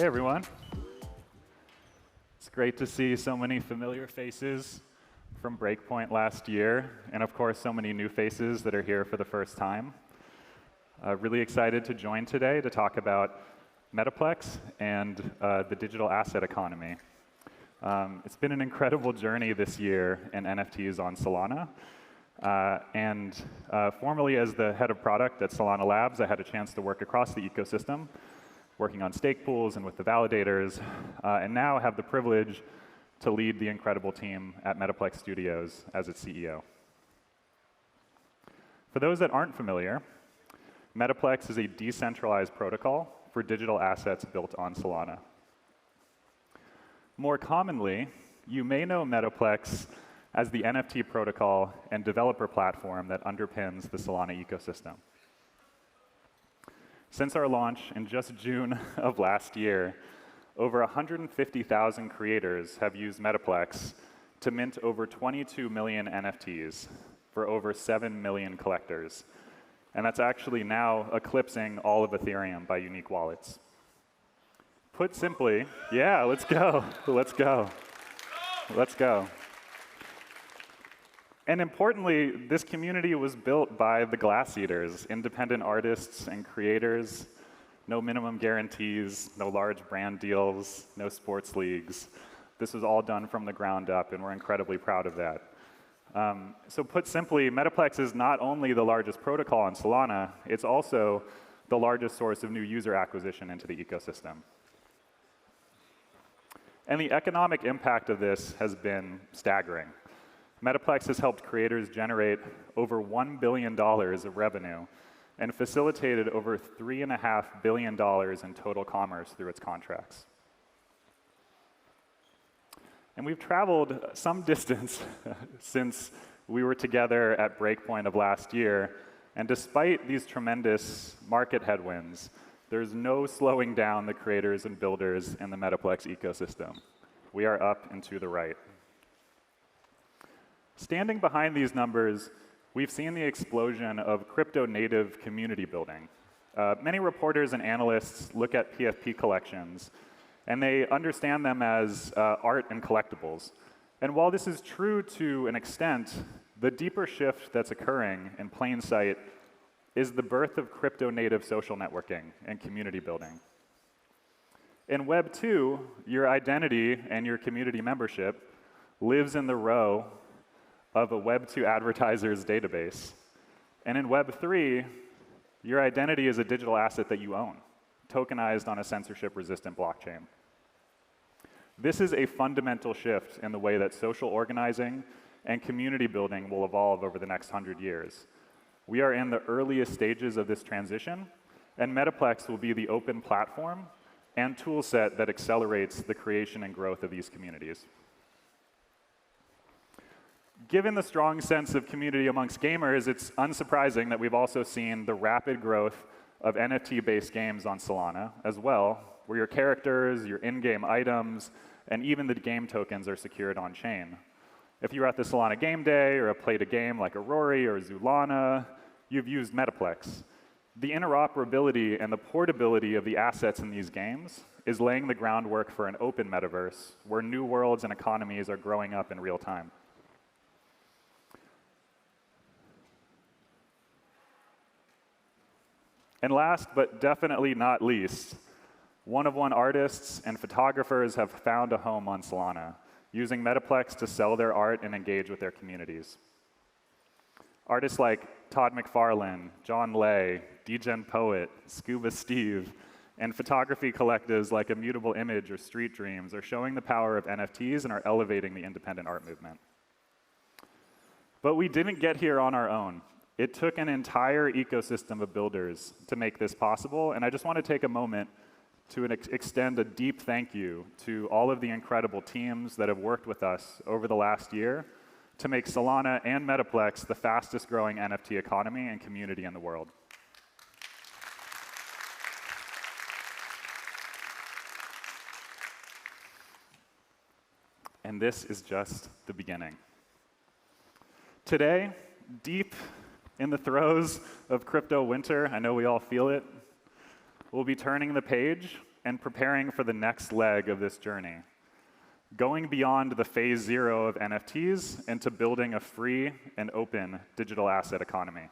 Hey everyone. It's great to see so many familiar faces from Breakpoint last year, and of course so many new faces that are here for the first time. Really excited to join today to talk about Metaplex and the digital asset economy. It's been an incredible journey this year in NFTs on Solana. Formerly as the head of product at Solana Labs, I had a chance to work across the ecosystem, working on stake pools and with the validators, and now have the privilege to lead the incredible team at Metaplex Studios as its CEO. For those that aren't familiar, Metaplex is a decentralized protocol for digital assets built on Solana. More commonly, you may know Metaplex as the NFT protocol and developer platform that underpins the Solana ecosystem. Since our launch in just June of last year, over 150,000 creators have used Metaplex to mint over 22 million NFTs for over 7 million collectors. And that's actually now eclipsing all of Ethereum by unique wallets. Put simply, yeah, let's go, let's go, let's go. And importantly, this community was built by the glass eaters, independent artists and creators, no minimum guarantees, no large brand deals, no sports leagues. This was all done from the ground up, and we're incredibly proud of that. So put simply, Metaplex is not only the largest protocol on Solana, it's also the largest source of new user acquisition into the ecosystem. And the economic impact of this has been staggering. Metaplex has helped creators generate over $1 billion of revenue and facilitated over $3.5 billion in total commerce through its contracts. And we've traveled some distance since we were together at Breakpoint of last year, and despite these tremendous market headwinds, there's no slowing down the creators and builders in the Metaplex ecosystem. We are up and to the right. Standing behind these numbers, we've seen the explosion of crypto-native community building. Many reporters and analysts look at PFP collections, and they understand them as art and collectibles. And while this is true to an extent, the deeper shift that's occurring in plain sight is the birth of crypto-native social networking and community building. In Web 2, your identity and your community membership lives in the row of a Web 2 advertiser's database. And in Web 3, your identity is a digital asset that you own, tokenized on a censorship-resistant blockchain. This is a fundamental shift in the way that social organizing and community building will evolve over the next 100 years. We are in the earliest stages of this transition, and Metaplex will be the open platform and tool set that accelerates the creation and growth of these communities. Given the strong sense of community amongst gamers, it's unsurprising that we've also seen the rapid growth of NFT-based games on Solana as well, where your characters, your in-game items, and even the game tokens are secured on-chain. If you were at the Solana Game Day or have played a game like Aurori or Zulana, you've used Metaplex. The interoperability and the portability of the assets in these games is laying the groundwork for an open metaverse where new worlds and economies are growing up in real time. And last, but definitely not least, one-of-one artists and photographers have found a home on Solana, using Metaplex to sell their art and engage with their communities. Artists like Todd McFarlane, John Lay, Degen Poet, Scuba Steve, and photography collectives like Immutable Image or Street Dreams are showing the power of NFTs and are elevating the independent art movement. But we didn't get here on our own. It took an entire ecosystem of builders to make this possible, and I just want to take a moment to extend a deep thank you to all of the incredible teams that have worked with us over the last year to make Solana and Metaplex the fastest growing NFT economy and community in the world. And this is just the beginning. Today, deep in the throes of crypto winter, I know we all feel it, we'll be turning the page and preparing for the next leg of this journey, going beyond the phase 0 of NFTs into building a free and open digital asset economy.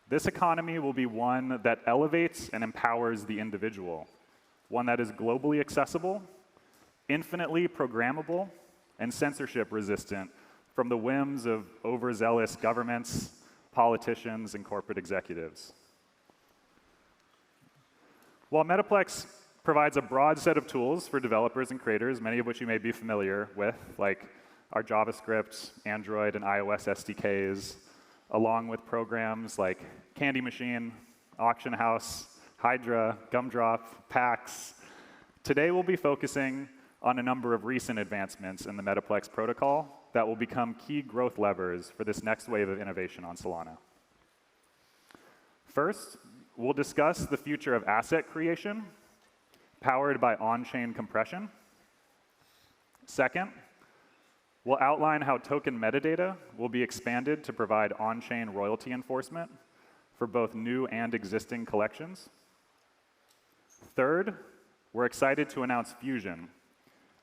This economy will be one that elevates and empowers the individual, one that is globally accessible, infinitely programmable, and censorship resistant from the whims of overzealous governments, politicians, and corporate executives. While Metaplex provides a broad set of tools for developers and creators, many of which you may be familiar with, like our JavaScript, Android, and iOS SDKs, along with programs like Candy Machine, Auction House, Hydra, Gumdrop, Pax. Today we'll be focusing on a number of recent advancements in the Metaplex protocol that will become key growth levers for this next wave of innovation on Solana. First, we'll discuss the future of asset creation powered by on-chain compression. Second, we'll outline how token metadata will be expanded to provide on-chain royalty enforcement for both new and existing collections. Third, we're excited to announce Fusion,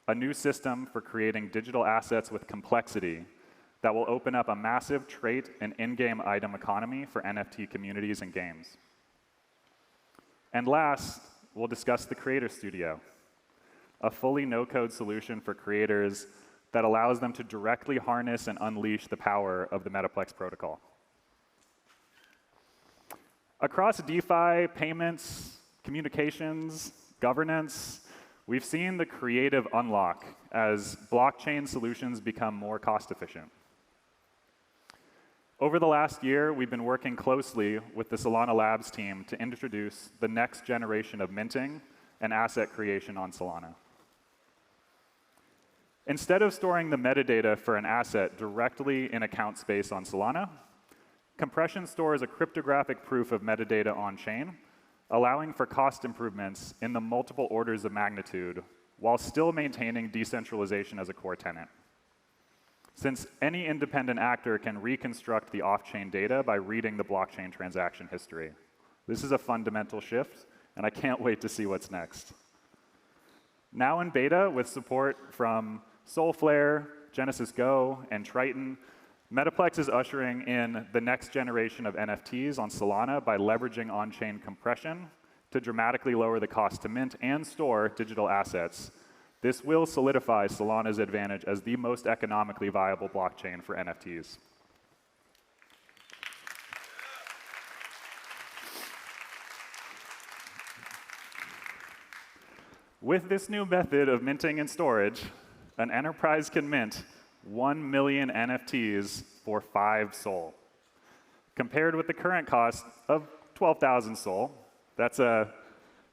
a new system for creating digital assets with complexity that will open up a massive trait and in-game item economy for NFT communities and games. And last, we'll discuss the Creator Studio, a fully no-code solution for creators that allows them to directly harness and unleash the power of the Metaplex protocol. Across DeFi, payments, communications, governance, we've seen the creative unlock as blockchain solutions become more cost-efficient. Over the last year, we've been working closely with the Solana Labs team to introduce the next generation of minting and asset creation on Solana. Instead of storing the metadata for an asset directly in account space on Solana, compression stores a cryptographic proof of metadata on-chain, allowing for cost improvements in the multiple orders of magnitude while still maintaining decentralization as a core tenet. Since any independent actor can reconstruct the off-chain data by reading the blockchain transaction history. This is a fundamental shift, and I can't wait to see what's next. Now in beta, with support from Solflare, Genesis Go, and Triton, Metaplex is ushering in the next generation of NFTs on Solana by leveraging on-chain compression to dramatically lower the cost to mint and store digital assets. This will solidify Solana's advantage as the most economically viable blockchain for NFTs. With this new method of minting and storage, an enterprise can mint 1 million NFTs for 5 SOL. Compared with the current cost of 12,000 SOL, that's a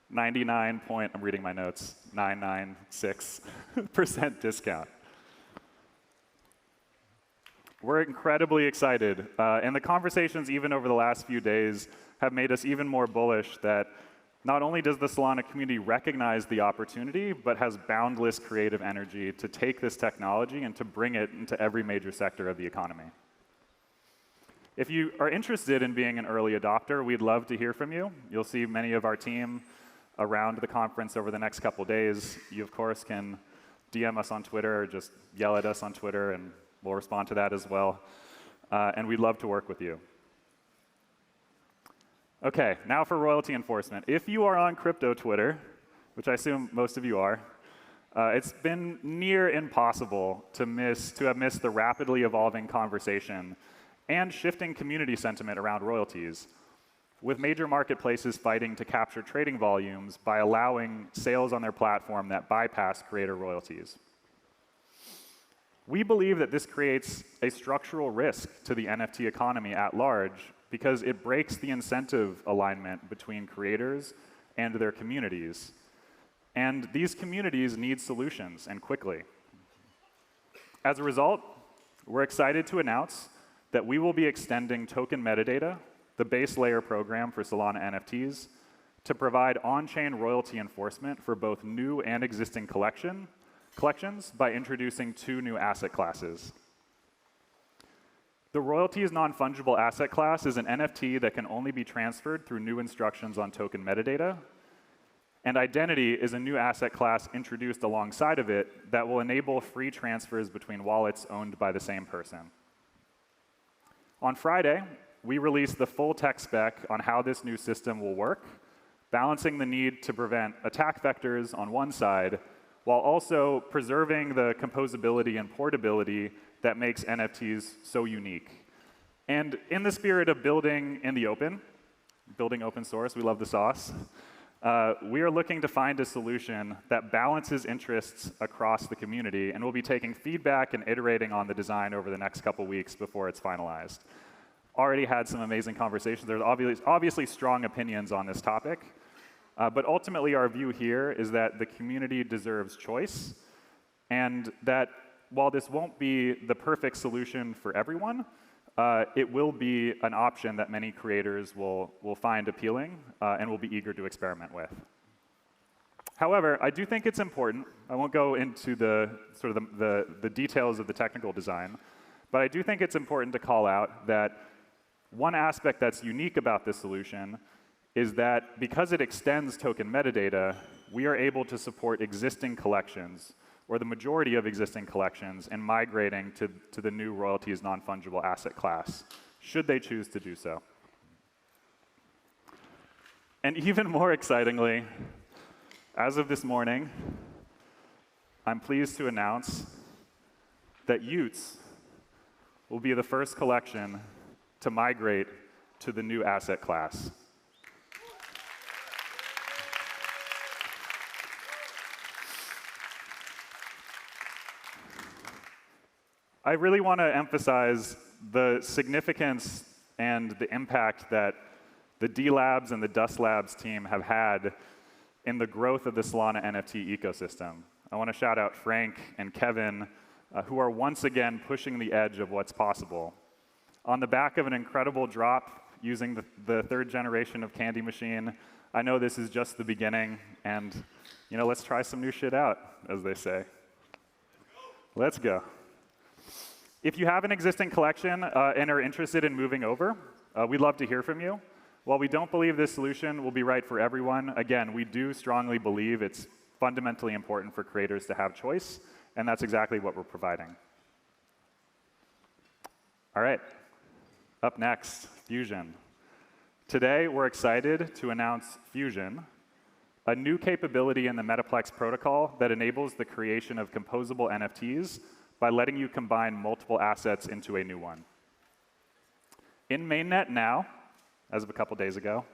99 point, I'm reading my notes, 996% discount. We're incredibly excited, and the conversations even over the last few days have made us even more bullish that not only does the Solana community recognize the opportunity, but has boundless creative energy to take this technology and to bring it into every major sector of the economy. If you are interested in being an early adopter, we'd love to hear from you. You'll see many of our team around the conference over the next couple days. You, of course, can DM us on Twitter or just yell at us on Twitter, and we'll respond to that as well. And we'd love to work with you. OK, now for royalty enforcement. If you are on crypto Twitter, which I assume most of you are, it's been near impossible to have missed the rapidly evolving conversation and shifting community sentiment around royalties, with major marketplaces fighting to capture trading volumes by allowing sales on their platform that bypass creator royalties. We believe that this creates a structural risk to the NFT economy at large because it breaks the incentive alignment between creators and their communities. And these communities need solutions, and quickly. As a result, we're excited to announce that we will be extending token metadata, the base layer program for Solana NFTs, to provide on-chain royalty enforcement for both new and existing collections by introducing 2 new asset classes. The royalties non-fungible asset class is an NFT that can only be transferred through new instructions on token metadata. And identity is a new asset class introduced alongside of it that will enable free transfers between wallets owned by the same person. On Friday, we released the full tech spec on how this new system will work, balancing the need to prevent attack vectors on one side, while also preserving the composability and portability that makes NFTs so unique. And in the spirit of building in the open, building open source, we love the sauce, we are looking to find a solution that balances interests across the community, and we'll be taking feedback and iterating on the design over the next couple weeks before it's finalized. Already had some amazing conversations. There's obviously strong opinions on this topic, but ultimately our view here is that the community deserves choice, and that while this won't be the perfect solution for everyone, it will be an option that many creators will find appealing and will be eager to experiment with. However, I do think it's important. I won't go into the details of the technical design, but I do think it's important to call out that one aspect that's unique about this solution is that because it extends token metadata, we are able to support existing collections, or the majority of existing collections, and migrating to the new royalties non-fungible asset class, should they choose to do so. And even more excitingly, as of this morning, I'm pleased to announce that Utes will be the first collection to migrate to the new asset class. I really want to emphasize the significance and the impact that the D Labs and the Dust Labs team have had in the growth of the Solana NFT ecosystem. I want to shout out Frank and Kevin, who are once again pushing the edge of what's possible. On the back of an incredible drop using the third generation of Candy Machine, I know this is just the beginning, and let's try some new shit out, as they say. Let's go. If you have an existing collection and are interested in moving over, we'd love to hear from you. While we don't believe this solution will be right for everyone, again, we do strongly believe it's fundamentally important for creators to have choice, and that's exactly what we're providing. All right, up next, Fusion. Today, we're excited to announce Fusion, a new capability in the Metaplex protocol that enables the creation of composable NFTs by letting you combine multiple assets into a new one. In mainnet now, as of a couple days ago,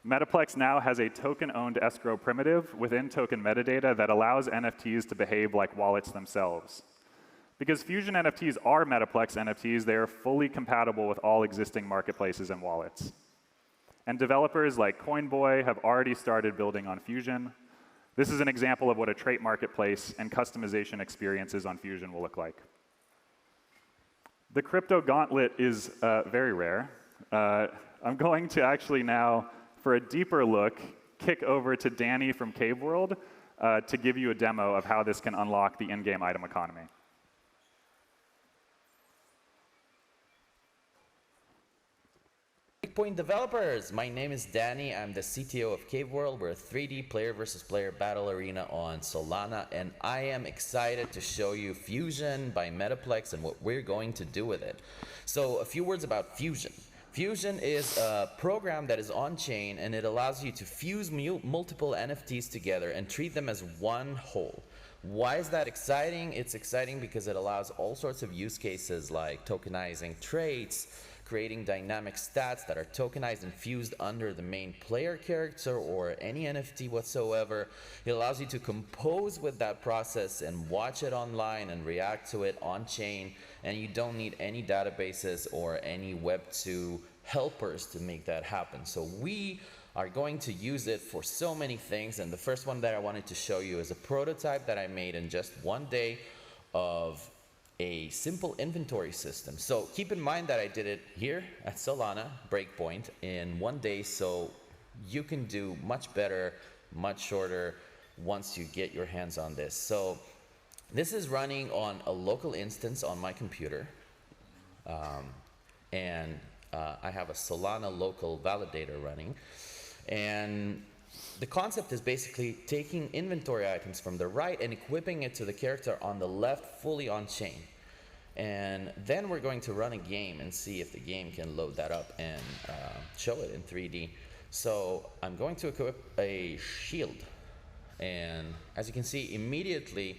Metaplex now has a token-owned escrow primitive within token metadata that allows NFTs to behave like wallets themselves. Because Fusion NFTs are Metaplex NFTs, they are fully compatible with all existing marketplaces and wallets. And developers like Coinboy have already started building on Fusion. This is an example of what a trait marketplace and customization experiences on Fusion will look like. The crypto gauntlet is very rare. I'm going to actually now, for a deeper look, kick over to Danny from Cave World to give you a demo of how this can unlock the in-game item economy. Breakpoint developers, my name is Danny. I'm the CTO of Cave World. We're a 3D player versus player battle arena on Solana, and I am excited to show you Fusion by Metaplex and what we're going to do with it. So a few words about Fusion. Fusion is a program that is on-chain, and it allows you to fuse multiple NFTs together and treat them as one whole. Why is that exciting? It's exciting because it allows all sorts of use cases like tokenizing traits, creating dynamic stats that are tokenized and fused under the main player character or any NFT whatsoever. It allows you to compose with that process and watch it online and react to it on-chain, and you don't need any databases or any Web2 helpers to make that happen. So we are going to use it for so many things, and the first one that I wanted to show you is a prototype that I made in just one day of a simple inventory system. So keep in mind that I did it here at Solana, Breakpoint, in one day, so you can do much better, much shorter once you get your hands on this. So this is running on a local instance on my computer, and I have a Solana local validator running. And The concept is basically taking inventory items from the right and equipping it to the character on the left, fully on-chain. And then we're going to run a game and see if the game can load that up and show it in 3D. So I'm going to equip a shield. And as you can see, immediately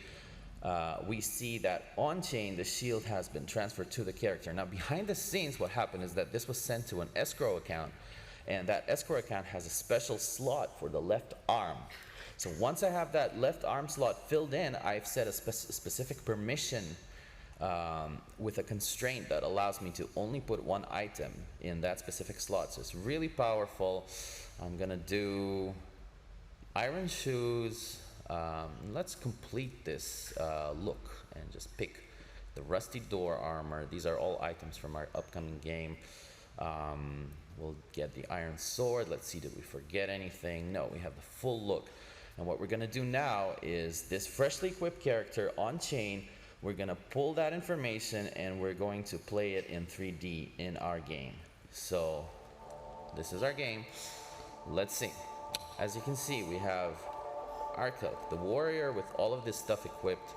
we see that on-chain, the shield has been transferred to the character. Now, behind the scenes, what happened is that this was sent to an escrow account. And that escrow account has a special slot for the left arm. So once I have that left arm slot filled in, I've set a specific permission with a constraint that allows me to only put one item in that specific slot. So it's really powerful. I'm gonna do iron shoes. Let's complete this look and just pick the rusty door armor. These are all items from our upcoming game. We'll get the iron sword. Let's see, did we forget anything? No, we have the full look. And what we're gonna do now is this freshly equipped character on chain, we're gonna pull that information and we're going to play it in 3D in our game. So this is our game. Let's see. As you can see, we have Arkok, the warrior, with all of this stuff equipped.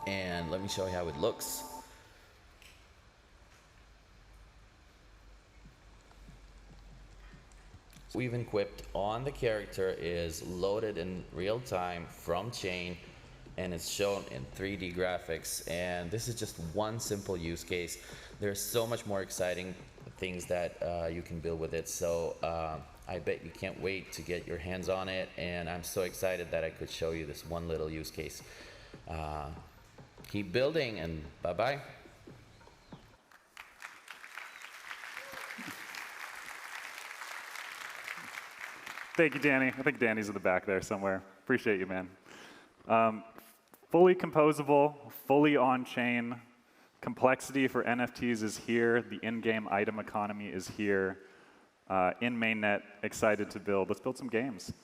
And let me show you how it looks. We've equipped on the character is loaded in real time from chain, and it's shown in 3D graphics. And this is just one simple use case. There's so much more exciting things that you can build with it. So I bet you can't wait to get your hands on it, and I'm so excited that I could show you this one little use case. Keep building, and bye-bye. Thank you, Danny. I think Danny's in the back there somewhere. Appreciate you, man. Fully composable, fully on-chain. Complexity for NFTs is here. The in-game item economy is here. In mainnet, excited to build. Let's build some games.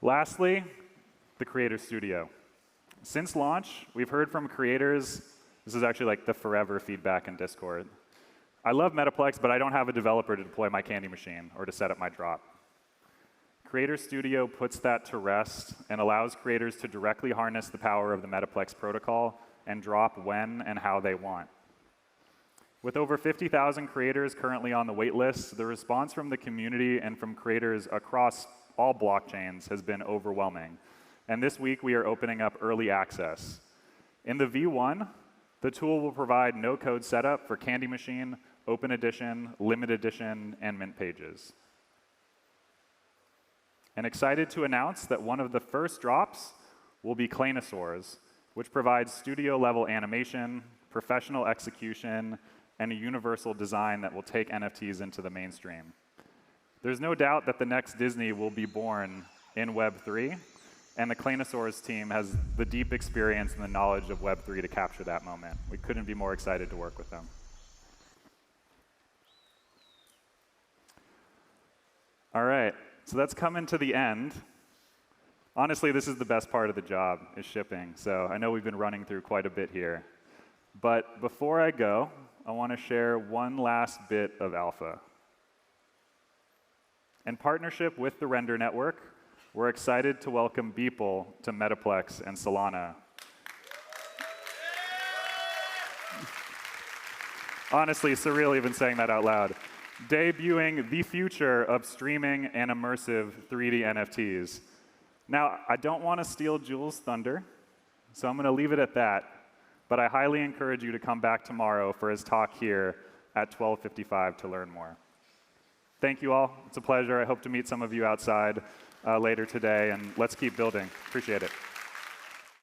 Lastly, the Creator Studio. Since launch, we've heard from creators. This is actually like the forever feedback in Discord. I love Metaplex, but I don't have a developer to deploy my candy machine or to set up my drop. Creator Studio puts that to rest and allows creators to directly harness the power of the Metaplex protocol and drop when and how they want. With over 50,000 creators currently on the waitlist, the response from the community and from creators across all blockchains has been overwhelming. And this week, we are opening up early access. In the V1, the tool will provide no-code setup for Candy Machine, Open Edition, Limited Edition, and Mint pages. And excited to announce that one of the first drops will be Claynosaurs, which provides studio-level animation, professional execution, and a universal design that will take NFTs into the mainstream. There's no doubt that the next Disney will be born in Web3, and the Claynosaurs team has the deep experience and the knowledge of Web3 to capture that moment. We couldn't be more excited to work with them. All right, so that's coming to the end. Honestly, this is the best part of the job, is shipping. So I know we've been running through quite a bit here. But before I go, I want to share one last bit of alpha. In partnership with the Render Network, we're excited to welcome Beeple to Metaplex and Solana. Honestly, surreal even saying that out loud. Debuting the future of streaming and immersive 3D NFTs. Now, I don't want to steal Jules' thunder, so I'm going to leave it at that. But I highly encourage you to come back tomorrow for his talk here at 12:55 to learn more. Thank you all. It's a pleasure. I hope to meet some of you outside later today, and let's keep building. Appreciate it.